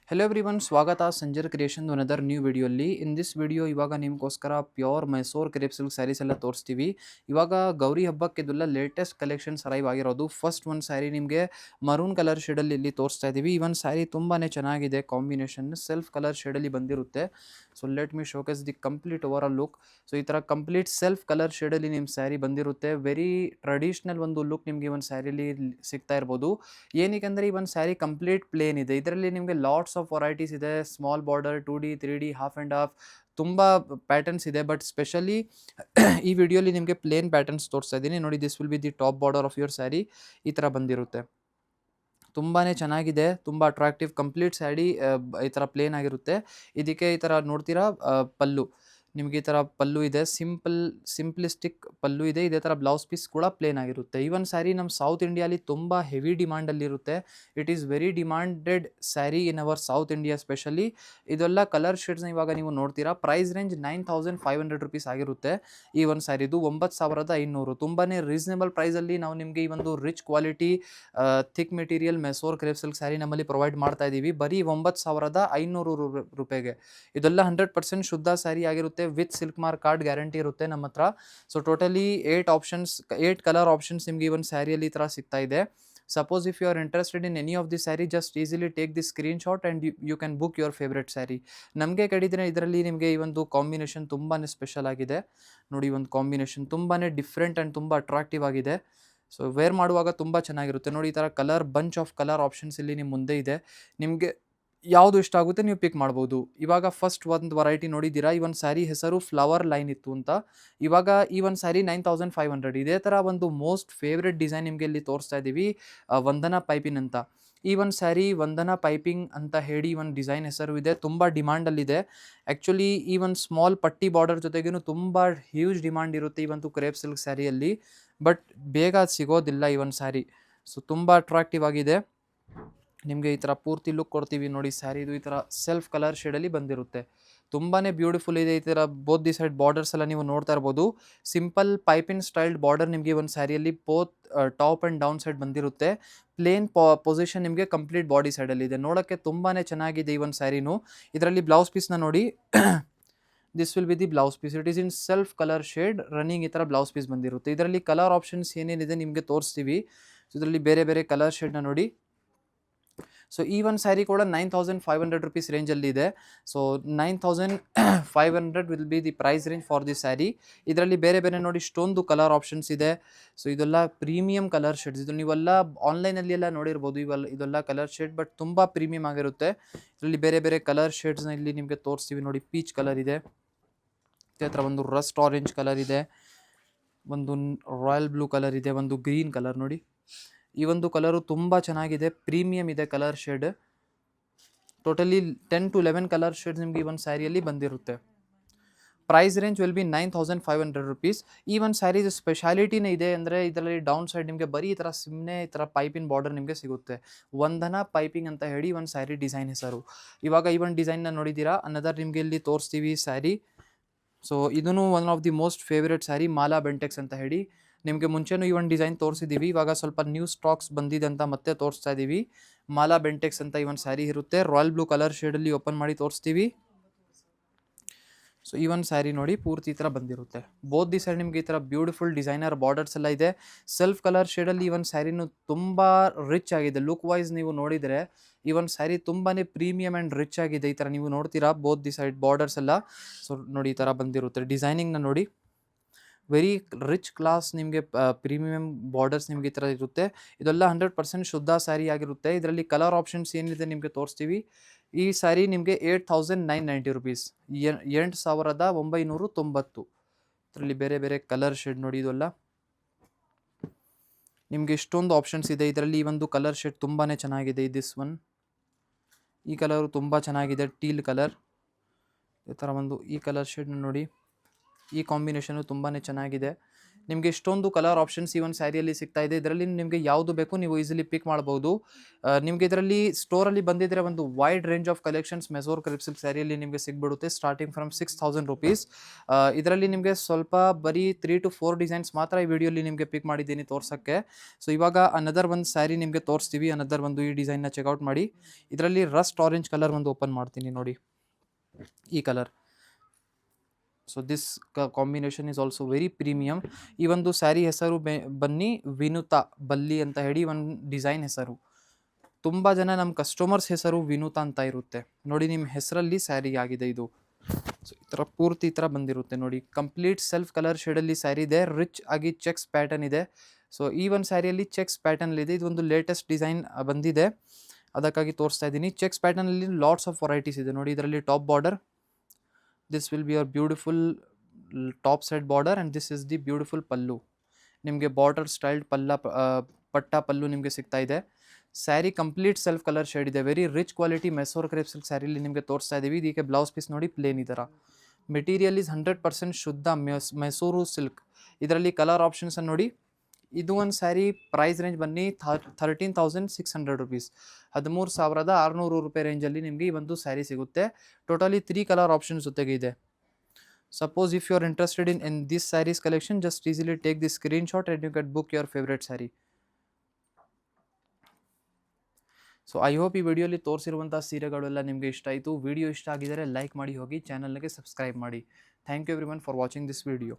Hello everyone, ಸ್ವಾಗತ Sanjar creation another new ವಿಡಿಯೋಲಿ. In this video ಇವಾಗ ನಿಮಗೋಸ್ಕರ pure Mysore crepe silk sarees ಎಲ್ಲ ತೋರಿಸ್ತೀವಿ. ಇವಾಗ ಗೌರಿ ಹಬ್ಬಕ್ಕೆ ಇದೆಲ್ಲ ಲೇಟೆಸ್ಟ್ ಕಲೆಕ್ಷನ್ಸ್ ಅರೈವ್ ಆಗಿರೋದು. ಫಸ್ಟ್ ಒಂದು ಸ್ಯಾರಿ ನಿಮಗೆ ಮರೂನ್ ಕಲರ್ ಶೇಡಲ್ಲಿ ಇಲ್ಲಿ ತೋರಿಸ್ತಾ ಇದ್ದೀವಿ. ಈ ಒಂದು ಸ್ಯಾರಿ ತುಂಬಾ ಚೆನ್ನಾಗಿದೆ, ಕಾಂಬಿನೇಷನ್ ಸೆಲ್ಫ್ ಕಲರ್ ಶೇಡಲ್ಲಿ ಬಂದಿರುತ್ತೆ. So let me showcase the complete over all look. So ಈ ಥರ ಕಂಪ್ಲೀಟ್ ಸೆಲ್ಫ್ ಕಲರ್ ಶೇಡಲ್ಲಿ ನಿಮ್ಮ ಸ್ಯಾರಿ ಬಂದಿರುತ್ತೆ. ವೆರಿ ಟ್ರೆಡಿಷ್ನಲ್ ಒಂದು ಲುಕ್ ನಿಮಗೆ ಒಂದು ಸ್ಯಾರಿಲಿ ಸಿಗ್ತಾ ಇರ್ಬೋದು. ಏನಕ್ಕೆ ಅಂದರೆ ಈ ಒಂದು ಸ್ಯಾರಿ ಕಂಪ್ಲೀಟ್ ಪ್ಲೇನ್ ಇದೆ. ಇದರಲ್ಲಿ ನಿಮಗೆ ಲಾಟ್ಸ್ ಆಫ್ ವೆರೈಟೀಸ್ ಇದೆ. Small border, 2D 3D, half and half, ತುಂಬ ಪ್ಯಾಟರ್ನ್ಸ್ ಇದೆ. ಬಟ್ ಸ್ಪೆಷಲಿ ಈ ವಿಡಿಯೋಲಿ ನಿಮಗೆ ಪ್ಲೇನ್ ಪ್ಯಾಟರ್ನ್ಸ್ ತೋರಿಸ್ತಾ ಇದ್ದೀನಿ ನೋಡಿ. This will be the top border of your sari. ಈ ಥರ ಬಂದಿರುತ್ತೆ. ತುಂಬಾ ಚೆನ್ನಾಗಿದೆ, ತುಂಬ ಅಟ್ರಾಕ್ಟಿವ್ ಕಂಪ್ಲೀಟ್ ಸ್ಯಾರಿ ಈ ಥರ ಪ್ಲೇನ್ ಆಗಿರುತ್ತೆ. ಇದಕ್ಕೆ ಈ ಥರ ನೋಡ್ತೀರಾ ಪಲ್ಲು ನಿಮಗೆ ಈ ಥರ ಪಲ್ಲು ಇದೆ. ಸಿಂಪ್ಲಿಸ್ಟಿಕ್ ಪಲ್ಲು ಇದೆ. ಇದೇ ಥರ ಬ್ಲೌಸ್ ಪೀಸ್ ಕೂಡ ಪ್ಲೇನ್ ಆಗಿರುತ್ತೆ. ಈ ಒಂದು ಸ್ಯಾರಿ ನಮ್ಮ ಸೌತ್ ಇಂಡಿಯಾಲಿ ತುಂಬ ಹೆವಿ ಡಿಮಾಂಡಲ್ಲಿರುತ್ತೆ. It is very demanded sari in our south India specially. ಇದೆಲ್ಲ ಕಲರ್ ಶೇಡ್ಸ್ನ ಇವಾಗ ನೀವು ನೋಡ್ತೀರಾ. ಪ್ರೈಸ್ ರೇಂಜ್ 9500 rupees ಆಗಿರುತ್ತೆ. ಈ ಒಂದು ಸ್ಯಾರಿದು 9500. ತುಂಬಾ ರೀಸನೇಬಲ್ ಪ್ರೈಸಲ್ಲಿ ನಾವು ನಿಮಗೆ ಈ ಒಂದು rich quality thick material Mysore crepe silk sari ನಮ್ಮಲ್ಲಿ ಪ್ರೊವೈಡ್ ಮಾಡ್ತಾ ಇದ್ದೀವಿ ಬರೀ 9500 ರೂಪಾಯಿಗೆ. ಇದೆಲ್ಲ 100% ಶುದ್ಧ ಸ್ಯಾರಿ ಆಗಿರುತ್ತೆ. With silk mark card guarantee ಇರುತ್ತೆ ನಮ್ಮ ಹತ್ರ. ಸೊ ಟೋಟಲಿ 8 ಕಲರ್ ಆಪ್ಷನ್ಸ್ ನಿಮಗೆ ಈ ಒಂದು ಸ್ಯಾರಿಯಲ್ಲಿ ಈ ಥರ ಸಿಗ್ತಾ ಇದೆ. Suppose if you are interested in any of the sari, just easily take the screen shot and you can book your favourite sari. ನಮಗೆ ಕಡಿದ್ರೆ ಇದರಲ್ಲಿ ನಿಮಗೆ ಈ ಒಂದು ಕಾಂಬಿನೇಷನ್ ತುಂಬಾ ಸ್ಪೆಷಲ್ ಆಗಿದೆ ನೋಡಿ. ಒಂದು ಕಾಂಬಿನೇಷನ್ ತುಂಬಾ ಡಿಫ್ರೆಂಟ್ ಆ್ಯಂಡ್ ತುಂಬ ಅಟ್ರಾಕ್ಟಿವ್ ಆಗಿದೆ. ಸೊ ವೇರ್ ಮಾಡುವಾಗ ತುಂಬ ಚೆನ್ನಾಗಿರುತ್ತೆ ನೋಡಿ. ಈ ಥರ colour bunch of colour options ಇಲ್ಲಿ ನಿಮ್ಮ ಮುಂದೆ ಇದೆ. ನಿಮಗೆ ಯಾವುದು ಇಷ್ಟ ಆಗುತ್ತೆ ನೀವು ಪಿಕ್ ಮಾಡ್ಬೋದು. ಇವಾಗ ಫಸ್ಟ್ ಒಂದು ವೆರೈಟಿ ನೋಡಿದ್ದೀರಾ. ಈ ಒಂದು ಸ್ಯಾರಿ ಹೆಸರು ಫ್ಲವರ್ ಲೈನ್ ಇತ್ತು ಅಂತ. ಇವಾಗ ಈ ಒಂದು ಸ್ಯಾರಿ 9500. ಇದೇ ಥರ ಒಂದು ಮೋಸ್ಟ್ ಫೇವ್ರೆಟ್ ಡಿಸೈನ್ ನಿಮಗೆ ಇಲ್ಲಿ ತೋರಿಸ್ತಾ ಇದ್ದೀವಿ, ವಂದನಾ ಪೈಪಿನ್ ಅಂತ. ಈ ಒಂದು ಸ್ಯಾರಿ ವಂದನಾ ಪೈಪಿಂಗ್ ಅಂತ ಹೇಳಿ ಒಂದು ಡಿಸೈನ್ ಹೆಸರು ಇದೆ. ತುಂಬ ಡಿಮಾಂಡಲ್ಲಿದೆ. ಆ್ಯಕ್ಚುಲಿ ಈ ಒಂದು ಸ್ಮಾಲ್ ಪಟ್ಟಿ ಬಾರ್ಡರ್ ಜೊತೆಗೇನು ತುಂಬ ಹ್ಯೂಜ್ ಡಿಮಾಂಡ್ ಇರುತ್ತೆ ಈ ಒಂದು ಕ್ರೇಪ್ ಸಿಲ್ಕ್ ಸ್ಯಾರಿಯಲ್ಲಿ. ಬಟ್ ಬೇಗ ಅದು ಸಿಗೋದಿಲ್ಲ ಈ ಒಂದು ಸ್ಯಾರಿ. ಸೊ ತುಂಬ ಅಟ್ರಾಕ್ಟಿವ್ ಆಗಿದೆ. ನಿಮಗೆ ಈ ಥರ ಪೂರ್ತಿ ಲುಕ್ ಕೊಡ್ತೀವಿ ನೋಡಿ. ಸ್ಯಾರಿದು ಈ ಥರ ಸೆಲ್ಫ್ ಕಲರ್ ಶೇಡಲ್ಲಿ ಬಂದಿರುತ್ತೆ. ತುಂಬಾ ಬ್ಯೂಟಿಫುಲ್ ಇದೆ. ಈ ಥರ ಬೋತ್ ದಿ ಸೈಡ್ ಬಾರ್ಡರ್ಸ್ ಎಲ್ಲ ನೀವು ನೋಡ್ತಾ ಇರ್ಬೋದು. ಸಿಂಪಲ್ ಪೈಪಿನ್ ಸ್ಟೈಲ್ಡ್ ಬಾರ್ಡರ್ ನಿಮಗೆ ಒಂದು ಸ್ಯಾರಿಯಲ್ಲಿ both top and down side ಬಂದಿರುತ್ತೆ. ಪ್ಲೇನ್ ಪೊಸಿಷನ್ ನಿಮಗೆ ಕಂಪ್ಲೀಟ್ ಬಾಡಿ ಸೈಡಲ್ಲಿ ಇದೆ. ನೋಡೋಕ್ಕೆ ತುಂಬಾ ಚೆನ್ನಾಗಿದೆ ಈ ಒಂದು ಸ್ಯಾರಿನೂ. ಇದರಲ್ಲಿ ಬ್ಲೌಸ್ ಪೀಸ್ನ ನೋಡಿ. This will be the blouse piece. It is in self colour shade running ಈ ಥರ ಬ್ಲೌಸ್ ಪೀಸ್ ಬಂದಿರುತ್ತೆ. ಇದರಲ್ಲಿ ಕಲರ್ ಆಪ್ಷನ್ಸ್ ಏನೇನಿದೆ ನಿಮಗೆ ತೋರಿಸ್ತೀವಿ. ಸೊ ಇದರಲ್ಲಿ ಬೇರೆ ಬೇರೆ ಕಲರ್ ಶೇಡ್ನ ನೋಡಿ. ಸೊ ಈ ಒಂದು ಸ್ಯಾರಿ ಕೂಡ 9500 rupees ರೇಂಜಲ್ಲಿ ಇದೆ. So 9500 will be the price range for the sari. ಇದರಲ್ಲಿ ಬೇರೆ ಬೇರೆ ನೋಡಿ ಇಷ್ಟೊಂದು ಕಲರ್ ಆಪ್ಷನ್ಸ್ ಇದೆ. ಸೊ ಇದೆಲ್ಲ ಪ್ರೀಮಿಯಂ ಕಲರ್ ಶೇಡ್ಸ್. ಇದು ನೀವೆಲ್ಲ ಆನ್ಲೈನಲ್ಲಿ ಎಲ್ಲ ನೋಡಿರ್ಬೋದು. ಇದೆಲ್ಲ ಕಲರ್ ಶೇಡ್ ಬಟ್ ತುಂಬ ಪ್ರೀಮಿಯಂ ಆಗಿರುತ್ತೆ. ಇದರಲ್ಲಿ ಬೇರೆ ಬೇರೆ ಕಲರ್ ಶೇಡ್ಸ್ನ ಇಲ್ಲಿ ನಿಮಗೆ ತೋರಿಸ್ತೀವಿ ನೋಡಿ. ಪೀಚ್ ಕಲರ್ ಇದೆ, ಇದೇ ಥರ ಒಂದು ರಸ್ಟ್ ಆರೆಂಜ್ ಕಲರ್ ಇದೆ, ಒಂದು ರಾಯಲ್ ಬ್ಲೂ ಕಲರ್ ಇದೆ, ಒಂದು ಗ್ರೀನ್ ಕಲರ್ ನೋಡಿ. ಈ ಒಂದು ಕಲರು ತುಂಬ ಚೆನ್ನಾಗಿದೆ, ಪ್ರೀಮಿಯಂ ಇದೆ colour shade. Totally 10 to 11 colour shades ನಿಮಗೆ ಈ ಒಂದು ಸ್ಯಾರಿಯಲ್ಲಿ ಬಂದಿರುತ್ತೆ. Price range will be 9500 rupees. ಈ ಒಂದು ಸ್ಯಾರೀಸ್ ಸ್ಪೆಷಾಲಿಟಿನೇ ಇದೆ ಅಂದರೆ ಇದರಲ್ಲಿ ಡೌನ್ ಸೈಡ್ ನಿಮಗೆ ಬರೀ ಈ ಥರ ಸುಮ್ಮನೆ ಈ ಥರ ಪೈಪಿನ್ ಬಾರ್ಡರ್ ನಿಮಗೆ ಸಿಗುತ್ತೆ. ವಂದನಾ ಪೈಪಿಂಗ್ ಅಂತ ಹೇಳಿ ಒಂದು ಸ್ಯಾರಿ ಡಿಸೈನ್ ಹೆಸರು. ಇವಾಗ ಈ ಒಂದು ಡಿಸೈನ್ನ ನೋಡಿದ್ದೀರಾ. ಅನ್ನದರ್ ನಿಮಗೆ ಇಲ್ಲಿ ತೋರಿಸ್ತೀವಿ ಸ್ಯಾರಿ. ಸೊ ಇದೂ one of the most favourite sari, Mala Bentex ಅಂತ ಹೇಳಿ. ನಿಮಗೆ ಮುಂಚೆನೂ ಈ ಒಂದು ಡಿಸೈನ್ ತೋರಿಸಿದ್ದೀವಿ. ಇವಾಗ ಸ್ವಲ್ಪ ನ್ಯೂ ಸ್ಟಾಕ್ಸ್ ಬಂದಿದೆ ಅಂತ ಮತ್ತೆ ತೋರಿಸ್ತಾ ಇದ್ದೀವಿ. ಮಾಲಾ ಬೆಂಟೆಕ್ಸ್ ಅಂತ ಈ ಒಂದು ಸ್ಯಾರಿ ಇರುತ್ತೆ. ರಾಯಲ್ ಬ್ಲೂ ಕಲರ್ ಶೇಡಲ್ಲಿ ಓಪನ್ ಮಾಡಿ ತೋರಿಸ್ತೀವಿ. ಸೊ ಈ ಒಂದು ಸ್ಯಾರಿ ನೋಡಿ ಪೂರ್ತಿ ಈ ಥರ ಬಂದಿರುತ್ತೆ. ಬೋತ್ ದಿ ಸೈಡ್ ನಿಮಗೆ ಈ ಥರ ಬ್ಯೂಟಿಫುಲ್ ಡಿಸೈನರ್ ಬಾರ್ಡರ್ಸ್ ಎಲ್ಲ ಇದೆ. ಸೆಲ್ಫ್ ಕಲರ್ ಶೇಡಲ್ಲಿ ಈ ಒಂದು ಸ್ಯಾರಿನೂ ತುಂಬ ರಿಚ್ ಆಗಿದೆ. ಲುಕ್ ವೈಸ್ ನೀವು ನೋಡಿದರೆ ಈ ಒಂದು ಸ್ಯಾರಿ ತುಂಬಾ ಪ್ರೀಮಿಯಮ್ ಆ್ಯಂಡ್ ರಿಚ್ ಆಗಿದೆ. ಈ ಥರ ನೀವು ನೋಡ್ತೀರಾ ಬೋತ್ ದಿ ಸೈಡ್ ಬಾರ್ಡರ್ಸ್ ಎಲ್ಲ. ಸೊ ನೋಡಿ ಈ ಥರ ಬಂದಿರುತ್ತೆ. ಡಿಸೈನಿಂಗ್ನ ನೋಡಿ, ವೆರಿ ರಿಚ್ ಕ್ಲಾಸ್ ನಿಮಗೆ ಪ್ರೀಮಿಯಮ್ ಬಾರ್ಡರ್ಸ್ ನಿಮಗೆ ಈ ಥರ ಇರುತ್ತೆ. ಇದೆಲ್ಲ 100% ಶುದ್ಧ ಸ್ಯಾರಿ ಆಗಿರುತ್ತೆ. ಇದರಲ್ಲಿ ಕಲರ್ ಆಪ್ಷನ್ಸ್ ಏನಿದೆ ನಿಮಗೆ ತೋರಿಸ್ತೀವಿ. ಈ ಸ್ಯಾರಿ ನಿಮಗೆ 8990 rupees, 8990. ಇದರಲ್ಲಿ ಬೇರೆ ಬೇರೆ ಕಲರ್ ಶೇಡ್ ನೋಡಿ. ಇದೆಲ್ಲ ನಿಮಗೆ ಇಷ್ಟೊಂದು ಆಪ್ಷನ್ಸ್ ಇದೆ. ಇದರಲ್ಲಿ ಈ ಒಂದು ಕಲರ್ ಶೇಡ್ ತುಂಬಾ ಚೆನ್ನಾಗಿದೆ. ದಿಸ್ ಒನ್, ಈ ಕಲರು ತುಂಬ ಚೆನ್ನಾಗಿದೆ, ಟೀಲ್ ಕಲರ್. ಈ ಥರ ಒಂದು ಈ ಕಲರ್ ಶೇಡ್ನ ನೋಡಿ. ಈ ಕಾಂಬಿನೇಷನು ತುಂಬಾ ಚೆನ್ನಾಗಿದೆ. ನಿಮಗೆ ಇಷ್ಟೊಂದು ಕಲರ್ ಆಪ್ಷನ್ಸ್ ಈ ಒಂದು ಸ್ಯಾರಿಯಲ್ಲಿ ಸಿಗ್ತಾ ಇದೆ. ಇದರಲ್ಲಿ ನಿಮಗೆ ಯಾವುದು ಬೇಕು ನೀವು ಈಸಿಲಿ ಪಿಕ್ ಮಾಡ್ಬೋದು. ನಿಮಗೆ ಇದರಲ್ಲಿ ಸ್ಟೋರಲ್ಲಿ ಬಂದಿದ್ರೆ ಒಂದು wide range of collections Mysore crepe silk ಸ್ಯಾರಿಯಲ್ಲಿ ನಿಮಗೆ ಸಿಗ್ಬಿಡುತ್ತೆ ಸ್ಟಾರ್ಟಿಂಗ್ ಫ್ರಮ್ 6000 ರುಪೀಸ್. ಇದರಲ್ಲಿ ನಿಮಗೆ ಸ್ವಲ್ಪ ಬರೀ 3 to 4 ಡಿಸೈನ್ಸ್ ಮಾತ್ರ ಈ ವಿಡಿಯೋಲಿ ನಿಮಗೆ ಪಿಕ್ ಮಾಡಿದ್ದೀನಿ ತೋರ್ಸೋಕ್ಕೆ. ಸೊ ಇವಾಗ ಅನದರ್ ಒಂದು ಸ್ಯಾರಿ ನಿಮಗೆ ತೋರಿಸ್ತೀವಿ. ಅನದರ್ ಒಂದು ಈ ಡಿಸೈನ್ನ ಚೆಕ್ಔಟ್ ಮಾಡಿ. ಇದರಲ್ಲಿ ರಸ್ಟ್ ಆರೆಂಜ್ ಕಲರ್ ಒಂದು ಓಪನ್ ಮಾಡ್ತೀನಿ ನೋಡಿ, ಈ colour. So this combination is also very premium. ಈ ಒಂದು ಸ್ಯಾರಿ ಹೆಸರು ಬನ್ನಿ ವಿನುತಾ ಬಲ್ಲಿ ಅಂತ ಹೇಳಿ ಒಂದು ಡಿಸೈನ್ ಹೆಸರು. ತುಂಬ ಜನ ನಮ್ಮ ಕಸ್ಟಮರ್ಸ್ ಹೆಸರು ವಿನುತಾ ಅಂತ ಇರುತ್ತೆ ನೋಡಿ. ನಿಮ್ಮ ಹೆಸರಲ್ಲಿ ಸ್ಯಾರಿ ಆಗಿದೆ ಇದು. ಸೊ ಈ ಥರ ಪೂರ್ತಿ ಈ ಥರ ಬಂದಿರುತ್ತೆ ನೋಡಿ. ಕಂಪ್ಲೀಟ್ ಸೆಲ್ಫ್ ಕಲರ್ ಶೇಡಲ್ಲಿ ಸ್ಯಾರಿ ಇದೆ. ರಿಚ್ ಆಗಿ ಚೆಕ್ಸ್ ಪ್ಯಾಟರ್ನ್ ಇದೆ. ಸೊ ಈ ಒಂದು ಸ್ಯಾರಿಯಲ್ಲಿ ಚೆಕ್ಸ್ ಪ್ಯಾಟರ್ನ್ ಇದೆ. ಇದು ಒಂದು ಲೇಟೆಸ್ಟ್ ಡಿಸೈನ್ ಬಂದಿದೆ, ಅದಕ್ಕಾಗಿ ತೋರಿಸ್ತಾ ಇದ್ದೀನಿ. ಚೆಕ್ಸ್ ಪ್ಯಾಟರ್ನಲ್ಲಿ ಲಾಟ್ಸ್ ಆಫ್ ವೆರೈಟೀಸ್ ಇದೆ ನೋಡಿ. ಇದರಲ್ಲಿ top border, this will be your beautiful top side border and this is the beautiful pallu. ನಿಮಗೆ ಬಾರ್ಡರ್ ಸ್ಟೈಲ್ಡ್ ಪಟ್ಟ ಪಲ್ಲು ನಿಮಗೆ ಸಿಗ್ತಾ ಇದೆ. Sari complete self colour shade ಇದೆ. Very rich quality Mysore crepe silk ಸ್ಯಾರಿಲಿ ನಿಮಗೆ ತೋರಿಸ್ತಾ ಇದ್ದೀವಿ. ಇದಕ್ಕೆ ಬ್ಲೌಸ್ ಪೀಸ್ ನೋಡಿ ಪ್ಲೇನ್ ಈ ಥರ. ಮೆಟೀರಿಯಲ್ ಇಸ್ 100% ಶುದ್ಧ ಮೈಸೂರು ಸಿಲ್ಕ್. ಇದರಲ್ಲಿ ಕಲರ್ ಆಪ್ಷನ್ಸನ್ನು ನೋಡಿ. ಇದು ಒಂದು ಸ್ಯಾರಿ ಪ್ರೈಸ್ ರೇಂಜ್ ಬನ್ನಿ 13,600 ರುಪೀಸ್, 13,600 ರೂಪಾಯಿ ರೇಂಜಲ್ಲಿ ನಿಮಗೆ ಈ ಒಂದು ಸ್ಯಾರಿ ಸಿಗುತ್ತೆ. ಟೋಟಲಿ 3 ಕಲರ್ ಆಪ್ಷನ್ಸ್ ಜೊತೆಗೆ ಇದೆ. Suppose if you are interested in this sarees collection, just easily take this screenshot and you can book your favourite sari. So I hope ಈ ವಿಡಿಯೋಲಿ ತೋರಿಸಿರುವಂಥ ಸೀರೆಗಳೆಲ್ಲ ನಿಮಗೆ ಇಷ್ಟ ಆಯಿತು. ವಿಡಿಯೋ ಇಷ್ಟ ಆಗಿದ್ದರೆ ಲೈಕ್ ಮಾಡಿ ಹೋಗಿ, ಚಾನಲ್ಗೆ ಸಬ್ಸ್ಕ್ರೈಬ್ ಮಾಡಿ. Thank you everyone for watching this video.